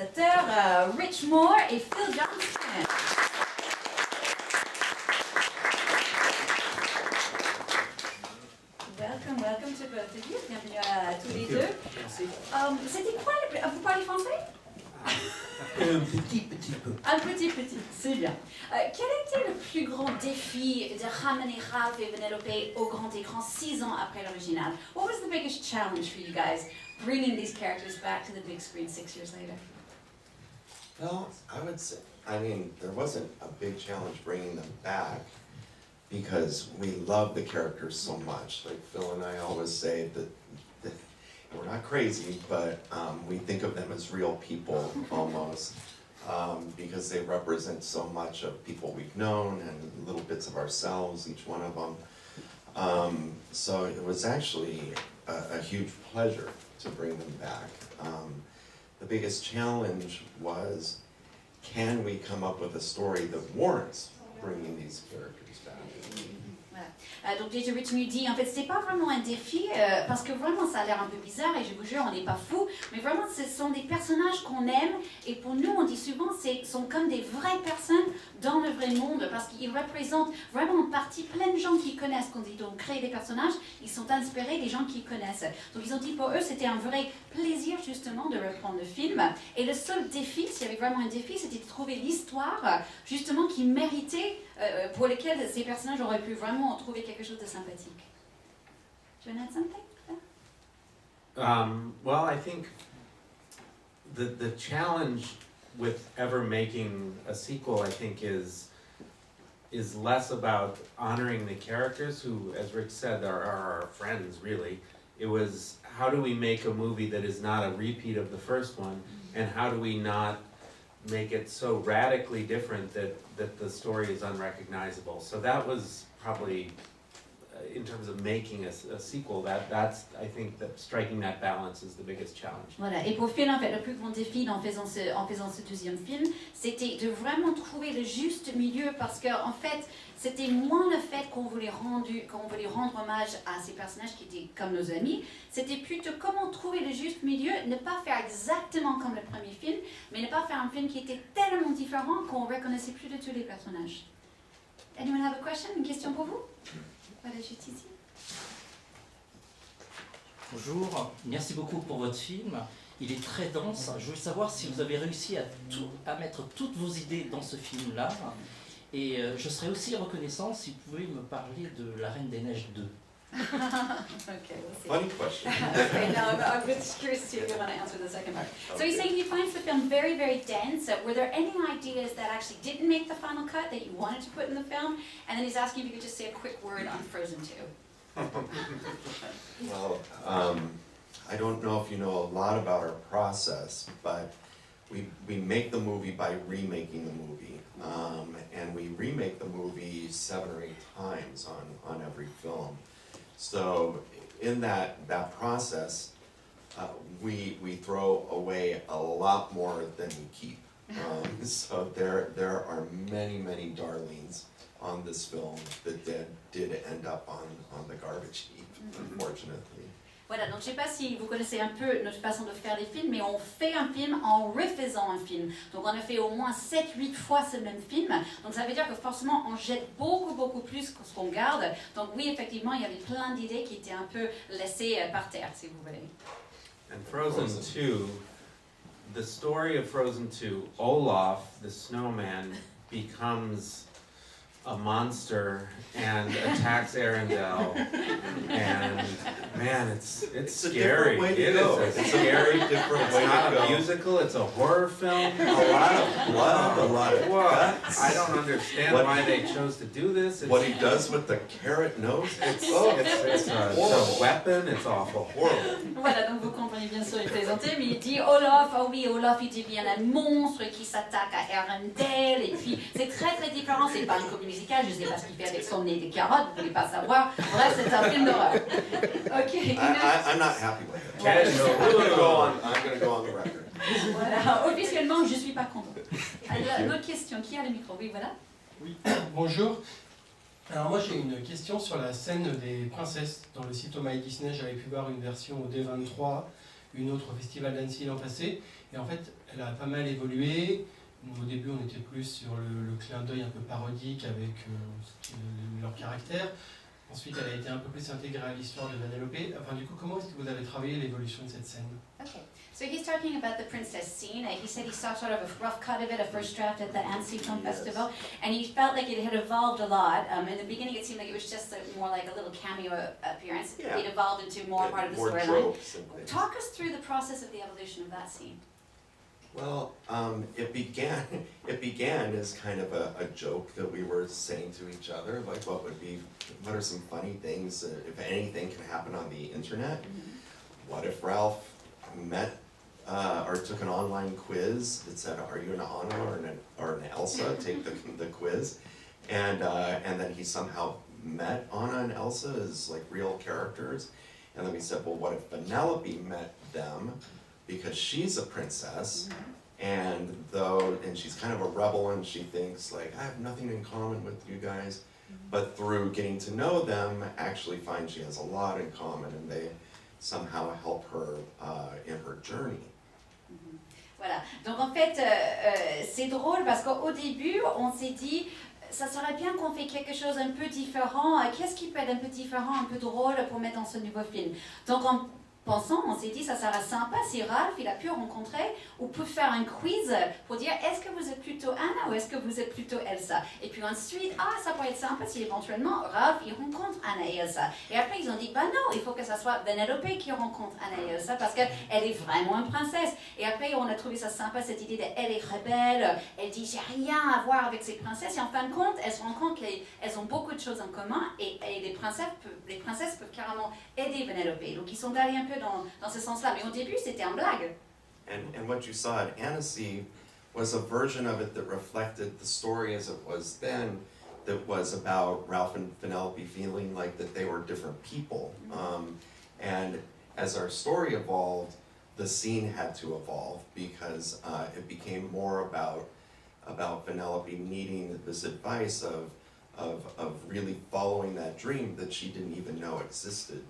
réalisateurs Rich Moore et Phil Johnston. Welcome to both of you. Bienvenue à tous les deux. Merci. C'était quoi vous parlez français? Un petit peu. Un petit, c'est bien. Quel était le plus grand défi de ramener Ralph et Vanellope au grand écran 6 ans après l'original? What was the biggest challenge for you guys bringing these characters back to the big screen 6 years later? Well, I would say, there wasn't a big challenge bringing them back because we love the characters so much. Like Phil and I always say that we're not crazy, but we think of them as real people almost because they represent so much of people we've known and little bits of ourselves, each one of them. So it was actually a huge pleasure to bring them back. The biggest challenge was, can we come up with a story that warrants bringing these characters back? Voilà. Donc J.J. Rich nous dit, en fait, c'était pas vraiment un défi, parce que vraiment ça a l'air un peu bizarre, et je vous jure, on n'est pas fous, mais vraiment ce sont des personnages qu'on aime, et pour nous, on dit souvent, sont comme des vraies personnes dans le vrai monde, parce qu'ils représentent vraiment en partie plein de gens qui connaissent. Quand ils ont créé des personnages, ils sont inspirés des gens qu'ils connaissent. Donc ils ont dit, pour eux, c'était un vrai plaisir justement de reprendre le film, et le seul défi, s'il y avait vraiment un défi, c'était de trouver l'histoire, justement, qui méritait, pour lesquels ces personnages auraient pu vraiment trouver quelque chose de sympathique. Do you want to add something? Well, I think the challenge with ever making a sequel, I think, is less about honoring the characters who, as Rick said, are our friends, really. It was, how do we make a movie that is not a repeat of the first one, and how do we not make it so radically different that the story is unrecognizable. So that was probably, in terms of making a sequel, that's I think that striking that balance is the biggest challenge. Voilà. Et pour Phil, en fait, le plus grand défi en faisant ce deuxième film, c'était de vraiment trouver le juste milieu, parce que en fait, c'était moins le fait qu'on voulait rendre hommage à ces personnages qui étaient comme nos amis, c'était plutôt comment trouver le juste milieu, ne pas faire exactement comme le premier film, mais ne pas faire un film qui était tellement différent qu'on ne reconnaissait plus de tous les personnages. Anyone have a question? Une question pour vous? Voilà, juste ici. Bonjour, merci beaucoup pour votre film. Il est très dense. Je voulais savoir si vous avez réussi à mettre toutes vos idées dans ce film-là. Et je serais aussi reconnaissant si vous pouvez me parler de La Reine des Neiges 2. Okay, we'll see. Funny question. Okay, now I'm just curious to see if you want to answer the second part. So he's saying he finds the film very, very dense. Were there any ideas that actually didn't make the final cut that you wanted to put in the film? And then he's asking if you could just say a quick word on Frozen 2. Well, I don't know if you know a lot about our process, but we make the movie by remaking the movie. And we remake the movie 7 or 8 times on every film. So in that process, we throw away a lot more than we keep. So there are many darlings on this film that did end up on the garbage heap, unfortunately. Voilà, donc je ne sais pas si vous connaissez un peu notre façon de faire les films, mais on fait un film en refaisant un film. Donc on a fait au moins 7-8 fois ce même film. Donc ça veut dire que forcément on jette beaucoup plus que ce qu'on garde. Donc oui, effectivement, il y avait plein d'idées qui étaient un peu laissées par terre, si vous voulez. And Frozen 2, the story of Frozen 2, Olaf, the snowman, becomes a monster and attacks Arendelle, and man, it's scary. Way to It go. is a scary different It's way not to a go. musical; it's a horror film. A lot of blood, a lot of Whoa. guts. I don't understand What- why they chose to do this. What he does with the carrot nose, it's It's a horrible. weapon. It's awful. Horrible. Voilà, donc vous comprenez bien sûr, il plaisantait, mais il dit Olaf, oh oui, Olaf, il devient un monstre qui s'attaque à Arendelle, et puis c'est très différent, c'est pas une comédie musicale, je sais pas ce qu'il fait avec son nez de carotte, vous voulez pas savoir, bref, c'est un film d'horreur. Ok, I'm not happy with it. Okay, So so I'm gonna go on the record. Voilà, officiellement, je suis pas contente. Alors, l'autre question, qui a le micro? Oui, voilà. Oui, bonjour. Alors moi j'ai une question sur la scène des princesses. Dans le site Oh My Disney, j'avais pu voir une version au D23 une autre au Festival d'Annecy l'an passé. Et en fait, elle a pas mal évolué. Au début, on était plus sur le clin d'œil un peu parodique avec leur caractère. Ensuite, elle a été un peu plus intégrée à l'histoire de Vanellope. Enfin, du coup, comment est-ce que vous avez travaillé l'évolution de cette scène? Okay, so he's talking about the princess scene. He said he saw sort of a rough cut of it, a first draft at the Annecy Film Festival, and he felt like it had evolved a lot. In the beginning, it seemed like it was just more like a little cameo appearance. Yeah. It evolved into more part of the More storyline. tropes and things. Talk us through the process of the evolution of that scene. Well, it began as kind of a joke that we were saying to each other, like what are some funny things, if anything can happen on the internet? What if Ralph met or took an online quiz that said, are you an Anna or an Elsa? Take the quiz. And then he somehow met Anna and Elsa as like real characters. And then we said, well, what if Vanellope met them? Because she's a princess, and she's kind of a rebel, and she thinks like, I have nothing in common with you guys, but through getting to know them, actually find she has a lot in common, and they somehow help her in her journey. Voilà, donc en fait, c'est drôle parce qu'au début, on s'est dit, ça serait bien qu'on fait quelque chose un peu différent. Qu'est-ce qui peut être un peu différent, un peu drôle pour mettre dans ce nouveau film? Donc en pensant, on s'est dit, ça serait sympa si Ralph, il a pu rencontrer ou peut faire un quiz pour dire, est-ce que vous êtes plutôt Anna ou est-ce que vous êtes plutôt Elsa? Et puis ensuite, ça pourrait être sympa si éventuellement Ralph, il rencontre Anna et Elsa. Et après, ils ont dit, bah non, il faut que ça soit Vanellope qui rencontre Anna et Elsa parce qu'elle est vraiment une princesse. Et après, on a trouvé ça sympa, cette idée d'elle est rebelle, elle dit, j'ai rien à voir avec ces princesses. Et en fin de compte, elle se rend compte qu'elles ont beaucoup de choses en commun et les princesses peuvent carrément aider Vanellope. Donc, ils sont allés un peu dans ce sens-là. Mais au début, c'était un blague. And what you saw at Annecy was a version of it that reflected the story as it was then, that was about Ralph and Vanellope feeling like that they were different people. And as our story evolved, the scene had to evolve because it became more about Vanellope needing this advice of really following that dream that she didn't even know existed,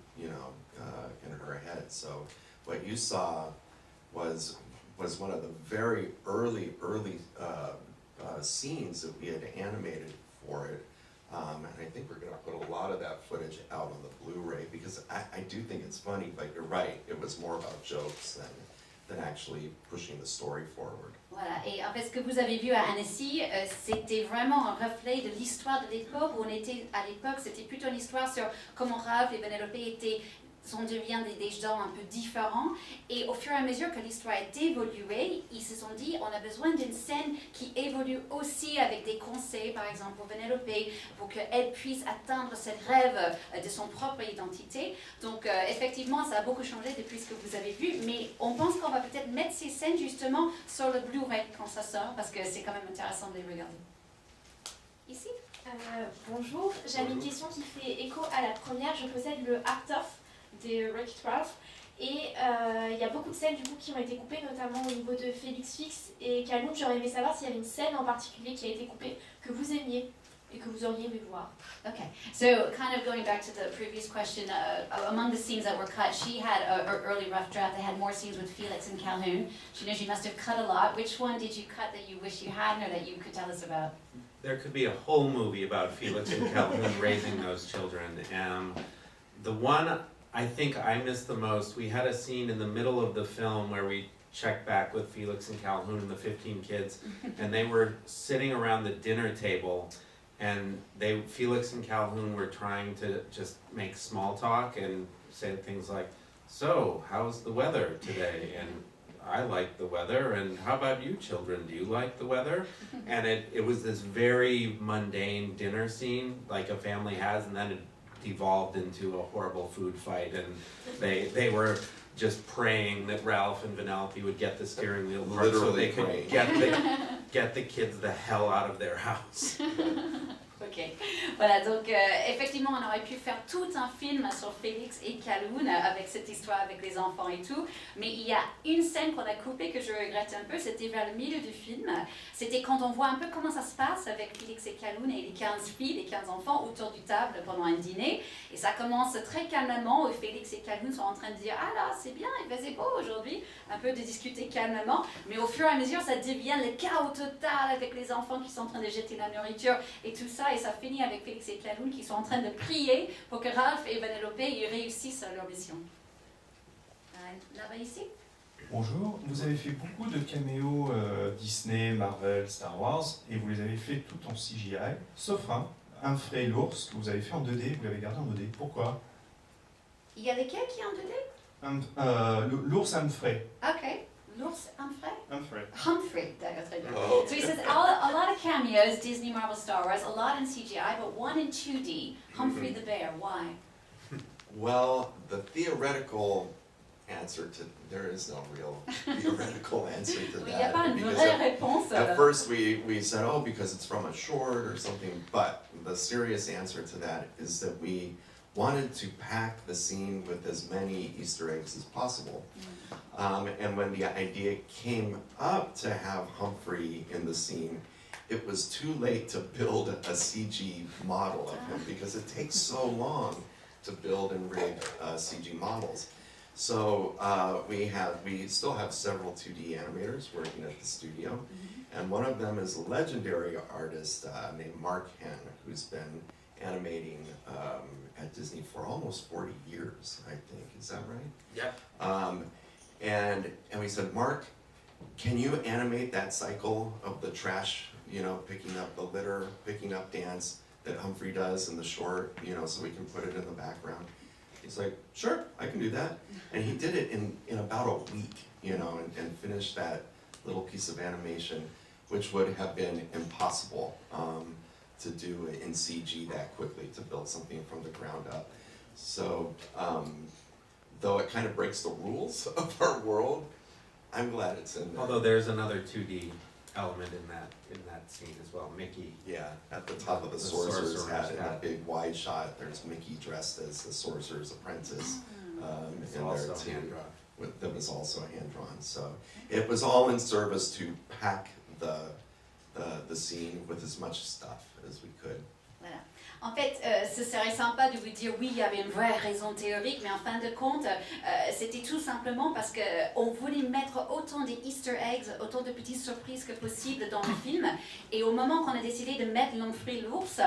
in her head. So what you saw was one of the very early scenes that we had animated for it. And I think we're going to put a lot of that footage out on the Blu-ray because I do think it's funny, but you're right, it was more about jokes than actually pushing the story forward. Voilà, et en fait, ce que vous avez vu à Annecy, c'était vraiment un reflet de l'histoire de l'époque où on était à l'époque, c'était plutôt une histoire sur comment Ralph et Vanellope sont devenus des gens un peu différents. Et au fur et à mesure que l'histoire a évolué, ils se sont dit, on a besoin d'une scène qui évolue aussi avec des conseils, par exemple pour Vanellope, pour qu'elle puisse atteindre ce rêve de son propre identité. Donc effectivement, ça a beaucoup changé depuis ce que vous avez vu, mais on pense qu'on va peut-être mettre ces scènes justement sur le Blu-ray quand ça sort, parce que c'est quand même intéressant de les regarder. Ici. Bonjour, j'avais une question qui fait écho à la première. Je possède le Art of de Wreck-It Ralph et il y a beaucoup de scènes du coup qui ont été coupées, notamment au niveau de Félix Fix et Calhoun. J'aurais aimé savoir s'il y avait une scène en particulier qui a été coupée que vous aimiez et que vous auriez aimé voir. Okay, so kind of going back to the previous question, among the scenes that were cut, she had an early rough draft that had more scenes with Felix and Calhoun. She knows you must have cut a lot. Which one did you cut that you wish you hadn't or that you could tell us about? There could be a whole movie about Felix and Calhoun raising those children. The one I think I missed the most, we had a scene in the middle of the film where we checked back with Felix and Calhoun and the 15 kids, and they were sitting around the dinner table, and Felix and Calhoun were trying to just make small talk and say things like, so, how's the weather today? And I like the weather, and how about you children? Do you like the weather? And it was this very mundane dinner scene like a family has, and then it devolved into a horrible food fight, and they were just praying that Ralph and Vanellope would get the steering wheel apart so they could get the kids the hell out of their house. Ok, Ok. Voilà, donc effectivement, on aurait pu faire tout un film sur Félix et Kaloun avec cette histoire avec les enfants et tout. Mais il y a une scène qu'on a coupée que je regrette un peu, c'était vers le milieu du film. C'était quand on voit un peu comment ça se passe avec Félix et Kaloun et les 15 filles, les 15 enfants autour du table pendant un dîner. Et ça commence très calmement où Félix et Kaloun sont en train de dire « Ah là, c'est bien, il faisait beau aujourd'hui », un peu de discuter calmement. Mais au fur et à mesure, ça devient le chaos total avec les enfants qui sont en train de jeter la nourriture et tout ça. Et ça finit avec Félix et Kaloun qui sont en train de prier pour que Ralph et Vanellope ils réussissent leur mission. Là-bas ici. Bonjour, vous avez fait beaucoup de caméos Disney, Marvel, Star Wars, et vous les avez fait tout en CGI, sauf un, Humphrey l'ours, que vous avez fait en 2D, vous l'avez gardé en 2D. Pourquoi? Il y a lesquels qui ont 2D? L'ours Humphrey. Ok. L'ours Humphrey? Humphrey. Humphrey, d'accord, très bien. Oh. So he says a lot of cameos, Disney, Marvel, Star Wars, a lot in CGI, but one in 2D. Humphrey the bear, why? Well, the theoretical answer to, there is no real theoretical answer to Il n'y a that. pas une because vraie réponse. at first we said, oh, because it's from a short or something, but the serious answer to that is that we wanted to pack the scene with as many Easter eggs as possible. And when the idea came up to have Humphrey in the scene, it was too late to build a CG model of him because it takes so long to build and rig CG models. So we still have several 2D animators working at the studio, and one of them is a legendary artist named Mark Henn, who's been animating at Disney for almost 40 years, I think. Is that right? Yeah. And we said, Mark, can you animate that cycle of the trash, you know, picking up the litter, picking up dance that Humphrey does in the short, you know, so we can put it in the background? He's like, sure, I can do that. And he did it in about a week, you know, and finished that little piece of animation, which would have been impossible to do in CG that quickly, to build something from the ground up. So, though it kind of breaks the rules of our world, I'm glad it's in there. Although there's another 2D element in that scene as well, Mickey. Yeah, at the top of the sorcerer's hat, in that big wide shot, there's Mickey dressed as the sorcerer's apprentice It's in also there too. hand-drawn. That was also hand-drawn, so it was all in service to pack the scene with as much stuff as we could. Voilà. En fait, ce serait sympa de vous dire oui, il y avait une vraie raison théorique, mais en fin de compte, c'était tout simplement parce qu'on voulait mettre autant des Easter eggs, autant de petites surprises que possible dans le film. Et au moment qu'on a décidé de mettre Humphrey l'ours,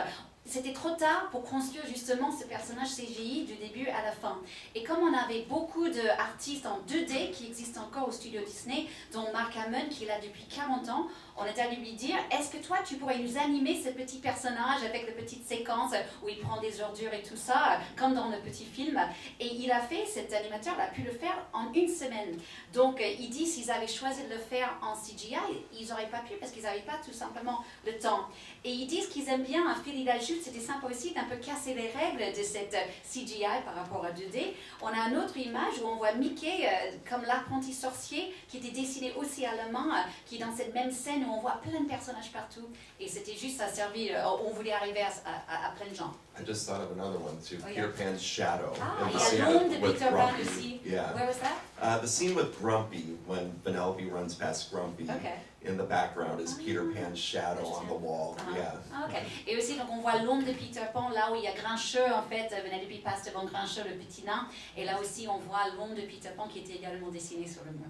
c'était trop tard pour construire justement ce personnage CGI du début à la fin. Et comme on avait beaucoup d'artistes en 2D qui existent encore au studio Disney, dont Mark Hamill qui est là depuis 40 ans, on est allé lui dire, est-ce que toi tu pourrais nous animer ce petit personnage avec de petites séquences où il prend des ordures et tout ça, comme dans le petit film. Et il a fait, cet animateur a pu le faire en une semaine. Donc il dit, s'ils avaient choisi de le faire en CGI, ils n'auraient pas pu parce qu'ils n'avaient pas tout simplement le temps. Et ils disent qu'ils aiment bien, un fil d'ajout, c'était sympa aussi d'un peu casser les règles de cette CGI par rapport à 2D. On a une autre image où on voit Mickey comme l'apprenti sorcier qui était dessiné aussi à la main, qui est dans cette même scène où on voit plein de personnages partout. Et c'était juste, ça servi, on voulait arriver à plein de gens. I just thought of another one too, Oh, Peter yeah. Pan's shadow. Ah, in il the y a scene l'ombre de with Peter Pan Grumpy. aussi. Yeah. Where was that? The scene with Grumpy, when Penelope runs past Grumpy, Okay. in the background is Peter Ah, Pan's shadow on the wall. Ah, Yeah. ah, ok. Et aussi, donc, on voit l'ombre de Peter Pan, là où il y a Grincheux, en fait, Vanellope passe devant Grincheux, le petit nain, et là aussi, on voit l'ombre de Peter Pan qui était également dessinée sur le mur.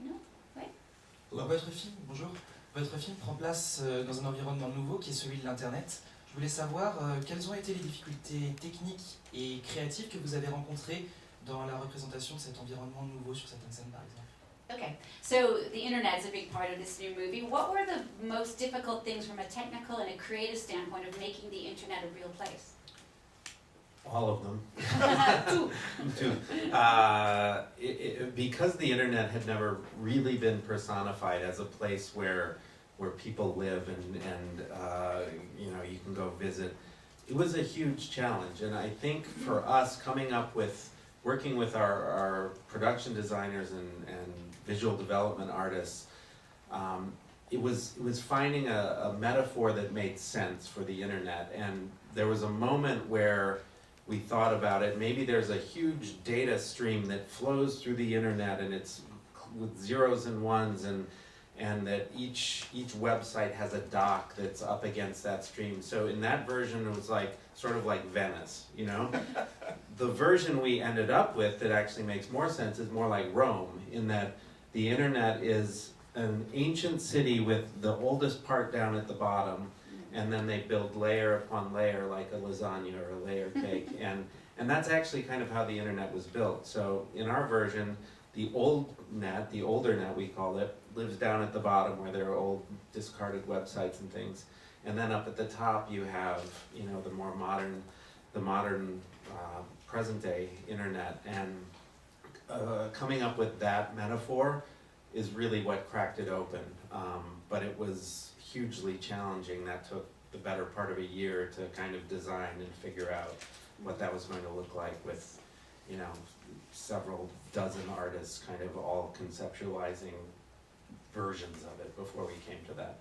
Non? Oui? Votre film, bonjour. Votre film prend place dans un environnement nouveau qui est celui de l'Internet. Je voulais savoir quelles ont été les difficultés techniques et créatives que vous avez rencontrées dans la représentation de cet environnement nouveau sur certaines scènes, par exemple. Okay, so the internet is a big part of this new movie. What were the most difficult things from a technical and a creative standpoint of making the internet a real place? All of them. Tout. Too. Because the internet had never really been personified as a place where people live and you know, you can go visit, it was a huge challenge. And I think for us coming up with, working with our production designers and visual development artists, it was finding a metaphor that made sense for the internet. And there was a moment where we thought about it, maybe there's a huge data stream that flows through the internet, and it's with zeros and ones, and that each website has a dock that's up against that stream. So in that version, it was like sort of like Venice, you know? The version we ended up with that actually makes more sense is more like Rome, in that the internet is an ancient city with the oldest part down at the bottom, and then they build layer upon layer like a lasagna or a layer cake. And that's actually kind of how the internet was built. So in our version, the old net, the older net we call it, lives down at the bottom where there are old discarded websites and things. And then up at the top you have, you know, the more modern, present day internet. And coming up with that metaphor is really what cracked it open. But it was hugely challenging. That took the better part of a year to kind of design and figure out what that was going to look like with, you know, several dozen artists kind of all conceptualizing versions of it before we came to that.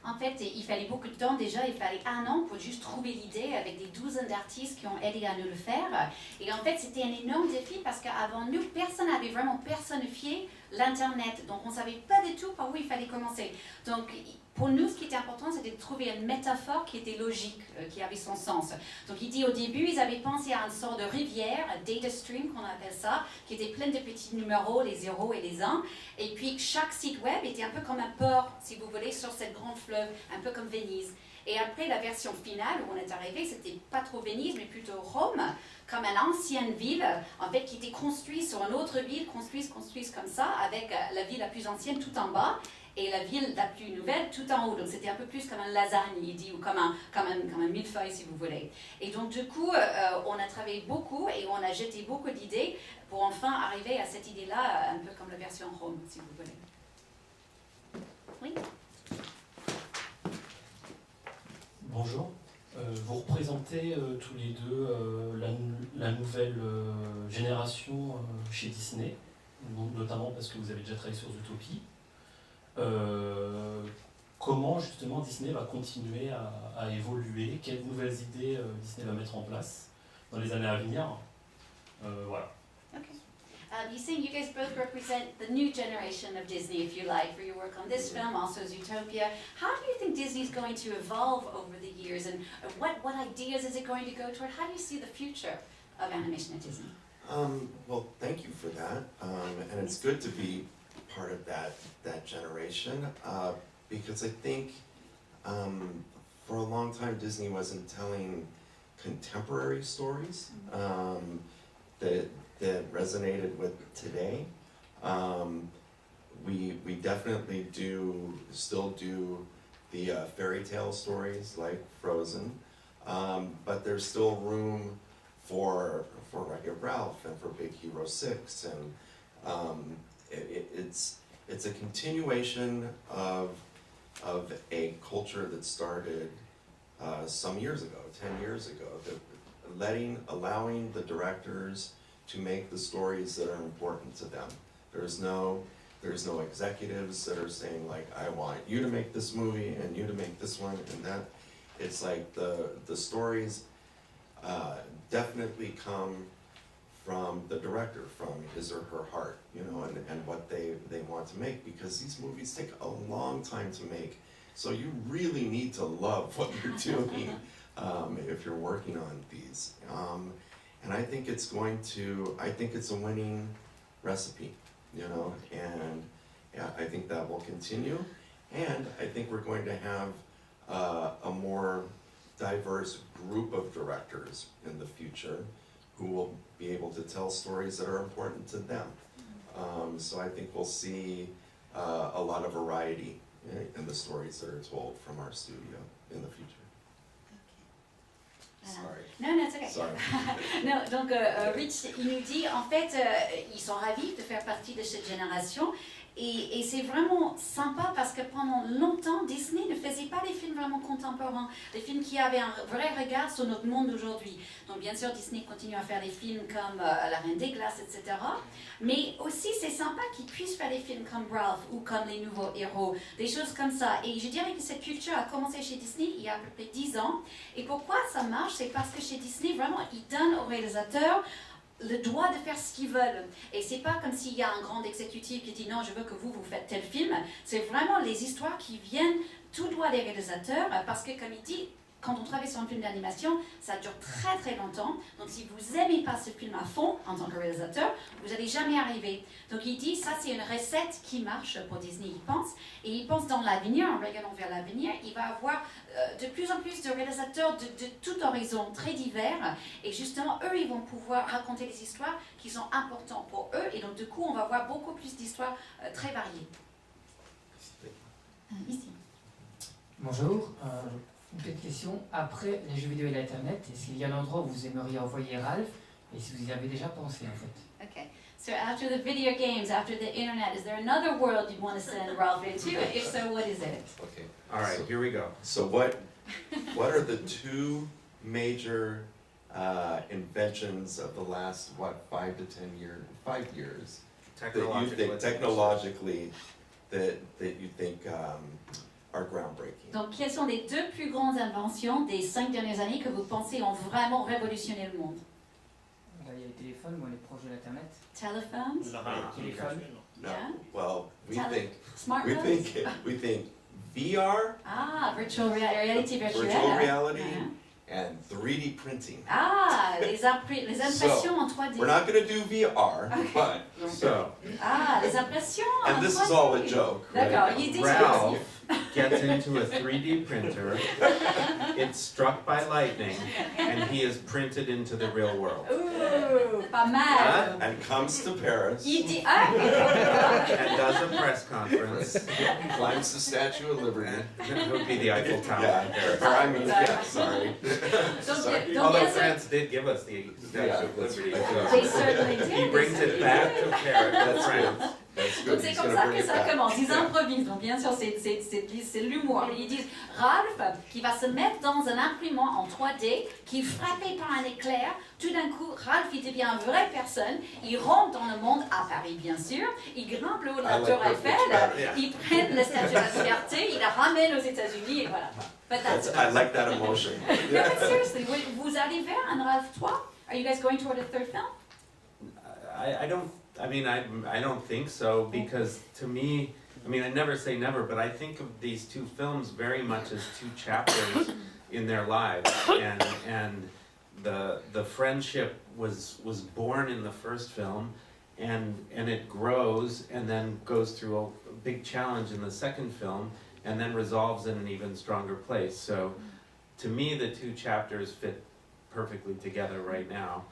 En fait, il fallait beaucoup de temps déjà, il fallait 1 an pour juste trouver l'idée avec des douzaines d'artistes qui ont aidé à nous le faire. Et en fait, c'était un énorme défi parce qu'avant nous, personne n'avait vraiment personnifié l'Internet. Donc, on ne savait pas du tout par où il fallait commencer. Donc, pour nous, ce qui était important, c'était de trouver une métaphore qui était logique, qui avait son sens. Donc, il dit au début, ils avaient pensé à une sorte de rivière, un data stream qu'on appelle ça, qui était pleine de petits numéros, les 0 et les 1. Et puis, chaque site web était un peu comme un port, si vous voulez, sur cette grande fleuve, un peu comme Venise. Et après, la version finale, où on est arrivé, c'était pas trop Venise, mais plutôt Rome, comme une ancienne ville, en fait, qui était construite sur une autre ville, construite comme ça, avec la ville la plus ancienne tout en bas, et la ville la plus nouvelle tout en haut. Donc c'était un peu plus comme un lasagne, il dit, ou comme un millefeuille, si vous voulez. Et donc du coup, on a travaillé beaucoup et on a jeté beaucoup d'idées pour enfin arriver à cette idée-là, un peu comme la version Rome, si vous voulez. Oui. Bonjour. Vous représentez tous les deux la nouvelle génération chez Disney, notamment parce que vous avez déjà travaillé sur Zootopie. Comment justement Disney va continuer à évoluer, quelles nouvelles idées Disney va mettre en place dans les années à venir. Voilà. Okay. You're saying you guys both represent the new generation of Disney, if you like, for your work on this film, also Zootopia. How do you think Disney's going to evolve over the years, and what ideas is it going to go toward? How do you see the future of animation at Disney? Well, thank you for that, and it's good to be part of that generation, because I think for a long time Disney wasn't telling contemporary stories that resonated with today. We definitely still do the fairy tale stories like Frozen, but there's still room for Wreck-It Ralph and for Big Hero 6, and it's a continuation of a culture that started some years ago, 10 years ago, allowing the directors to make the stories that are important to them. There's no executives that are saying like, I want you to make this movie and you to make this one and that. It's like the stories definitely come from the director, from his or her heart, you know, and what they want to make, because these movies take a long time to make. So you really need to love what you're doing if you're working on these. And I think it's a winning recipe, you know, and yeah, I think that will continue. And I think we're going to have a more diverse group of directors in the future who will be able to tell stories that are important to them. So I think we'll see a lot of variety in the stories that are told from our studio in the future. Sorry. Non, non, c'est ok. Sorry. Non, donc Rich, il nous dit, en fait, ils sont ravis de faire partie de cette génération. Et c'est vraiment sympa parce que pendant longtemps, Disney ne faisait pas les films vraiment contemporains, les films qui avaient un vrai regard sur notre monde d'aujourd'hui. Donc bien sûr, Disney continue à faire des films comme La Reine des Glaces, etc. Mais aussi, c'est sympa qu'ils puissent faire des films comme Ralph ou comme Les Nouveaux Héros, des choses comme ça. Et je dirais que cette culture a commencé chez Disney il y a à peu près 10 ans. Et pourquoi ça marche? C'est parce que chez Disney, vraiment, ils donnent aux réalisateurs le droit de faire ce qu'ils veulent. Et c'est pas comme s'il y a un grand exécutif qui dit non, je veux que vous faites tel film. C'est vraiment les histoires qui viennent tout droit des réalisateurs parce que, comme il dit, quand on travaille sur un film d'animation, ça dure très très longtemps. Donc si vous n'aimez pas ce film à fond en tant que réalisateur, vous n'allez jamais arriver. Donc il dit, ça c'est une recette qui marche pour Disney, il pense. Et il pense dans l'avenir, en regardant vers l'avenir, il va avoir de plus en plus de réalisateurs de tout horizon, très divers. Et justement, eux, ils vont pouvoir raconter des histoires qui sont importantes pour eux. Et donc du coup, on va voir beaucoup plus d'histoires très variées. Ici. Bonjour. Une petite question. Après les jeux vidéo et l'Internet, est-ce qu'il y a un endroit où vous aimeriez envoyer Ralph et si vous y avez déjà pensé en fait? Okay. So after the video games, after the internet, is there another world you'd want to send Ralph into? If so, what is it? Okay. All right, here we go. So what are the two major inventions of the last, 5 to 10 years, 5 years, that you think technologically that you think are groundbreaking? Donc, quelles sont les deux plus grandes inventions des 5 dernières années que vous pensez ont vraiment révolutionné le monde? Là, il y a les téléphones, moi, les proches de l'Internet. Telephones? Téléphone. No. Yeah. Well, we Smartphones? think VR, Ah, reality virtuelle. virtual reality, Uh-huh. and 3D printing. Ah, les impressions en 3D. We're not going to do VR, but So, Ah, les impressions en 3D. and this is all a joke, D'accord, right? il dit Ralph gets into a 3D printer, it's struck by lightning, and he is printed into the real world. Ouh, pas mal. And comes to Paris, Il dit, ah, And does a press conference. climbs the Statue of Liberty. It would be the Eiffel Tower Yeah, in Paris. or I mean, yeah, sorry. donc, Sorry. donc Although bien sûr, France did give us the Statue Yeah, of that's Liberty. right. they certainly did. He brings it back to Paris, That's France. good. That's Donc good. c'est He's comme gonna ça bring que it ça back. commence. Ils Yeah. improvisent. Donc bien sûr, c'est l'humour. Ils disent Ralph qui va se mettre dans un imprimant en 3D, qui est frappé par un éclair. Tout d'un coup, Ralph il devient une vraie personne. Il rentre dans le monde à Paris, bien sûr. Il grimpe le haut de la I like Tour that Eiffel. picture better, yeah. Il prend la statue de la fierté. Il la ramène aux États-Unis et voilà. But that's I like that emotion. No, but seriously, vous allez vers un Ralph 3? Are you guys going toward a third film? I don't think so, because to me, I mean, I never say never, but I think of these two films very much as two chapters in their lives, and the friendship was born in the first film, and it grows and then goes through a big challenge in the second film, and then resolves in an even stronger place. So, to me, the two chapters fit perfectly together right now.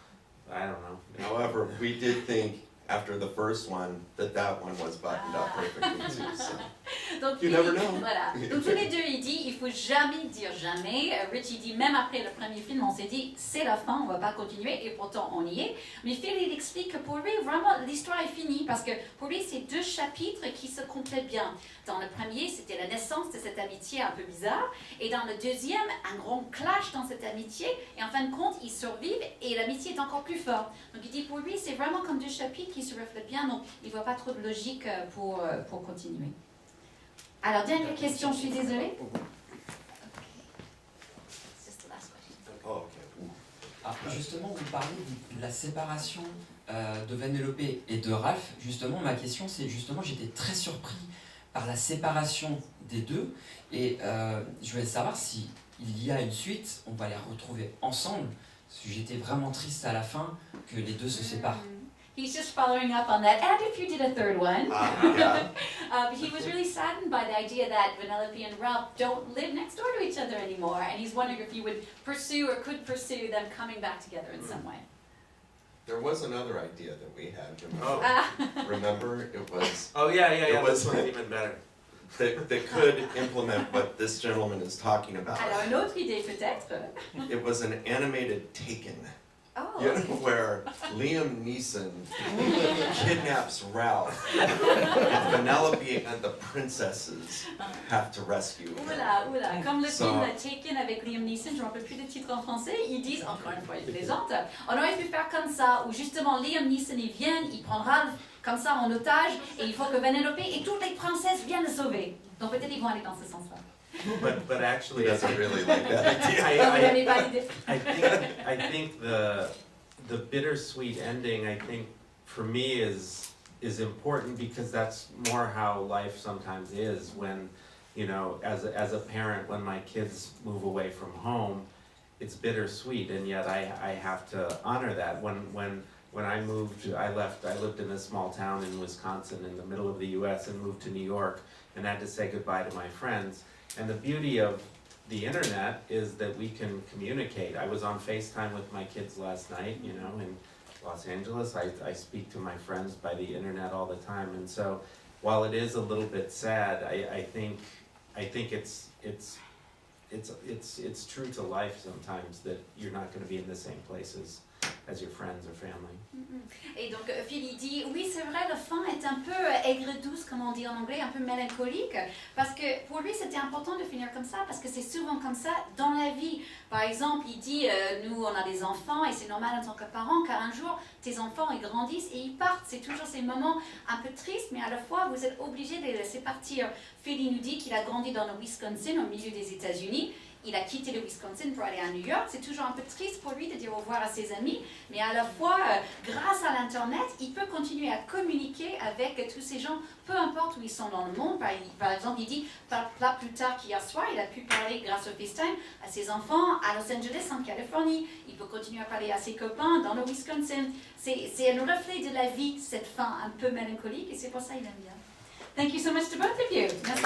I don't know. However, we did think after the first one that one was buttoned up perfectly too. So. Donc, You never know. Voilà. Donc tous les deux, il dit, il faut jamais dire jamais. Rich, il dit, même après le premier film, on s'est dit, c'est la fin, on va pas continuer, et pourtant on y est. Mais Phil, il explique que pour lui, vraiment, l'histoire est finie, parce que pour lui, c'est deux chapitres qui se complètent bien. Dans le premier, c'était la naissance de cette amitié un peu bizarre, et dans le deuxième, un grand clash dans cette amitié, et en fin de compte, ils survivent, et l'amitié est encore plus forte. Donc il dit, pour lui, c'est vraiment comme deux chapitres qui se reflètent bien, donc il voit pas trop de logique pour continuer. Alors, dernière question, je suis désolée. Oh, okay. Ah, justement, vous parlez de la séparation de Vanellope et de Ralph. Justement, ma question, c'est justement, j'étais très surpris par la séparation des deux. Et je voulais savoir si il y a une suite, on va les retrouver ensemble. Parce que j'étais vraiment triste à la fin que les deux se séparent. He's just following up on that. And if you did a third one, Yeah. he was really saddened by the idea that Vanellope and Ralph don't live next door to each other anymore. And he's wondering if you would pursue or could pursue them coming back together in some way. There was another idea that we had. Oh. Remember, it was Oh yeah, It was- that's even better. that could implement what this gentleman is talking about. Alors, une autre idée peut-être. It was an animated Taken. Oh. You know, where Liam Neeson kidnaps Ralph, and Penelope and the princesses have to rescue him. Oula, oula. Comme le So- film Taken avec Liam Neeson, je ne me rappelle plus le titre en français, ils disent, encore une fois, ils plaisantent, on aurait pu faire comme ça, où justement Liam Neeson, il vient, il prend Ralph comme ça en otage, et il faut que Penelope et toutes les princesses viennent le sauver. Donc peut-être ils vont aller dans ce sens-là. But actually, He doesn't really like that idea. Vous n'avez pas l'idée. I think the bittersweet ending, I think, for me is important because that's more how life sometimes is when, you know, as a parent, when my kids move away from home, it's bittersweet, and yet I have to honor that. When I moved, I lived in a small town in Wisconsin in the middle of the US and moved to New York and had to say goodbye to my friends. And the beauty of the internet is that we can communicate. I was on FaceTime with my kids last night, you know, in Los Angeles. I speak to my friends by the internet all the time. And so while it is a little bit sad, I think it's true to life sometimes that you're not going to be in the same places as your friends or family. Et donc Phil il dit, oui c'est vrai, la fin est un peu aigre-douce, comme on dit en anglais, un peu mélancolique, parce que pour lui c'était important de finir comme ça, parce que c'est souvent comme ça dans la vie. Par exemple, il dit, nous on a des enfants et c'est normal en tant que parent, car un jour tes enfants ils grandissent et ils partent. C'est toujours ces moments un peu tristes, mais à la fois vous êtes obligé de les laisser partir. Phil il nous dit qu'il a grandi dans le Wisconsin, au milieu des États-Unis. Il a quitté le Wisconsin pour aller à New York. C'est toujours un peu triste pour lui de dire au revoir à ses amis, mais à la fois, grâce à l'Internet, il peut continuer à communiquer avec tous ces gens, peu importe où ils sont dans le monde. Par exemple, il dit, pas plus tard qu'hier soir, il a pu parler grâce au FaceTime à ses enfants à Los Angeles, en Californie. Il peut continuer à parler à ses copains dans le Wisconsin. C'est un reflet de la vie, cette fin un peu mélancolique, et c'est pour ça qu'il aime bien. Thank you so much to both of you. Merci.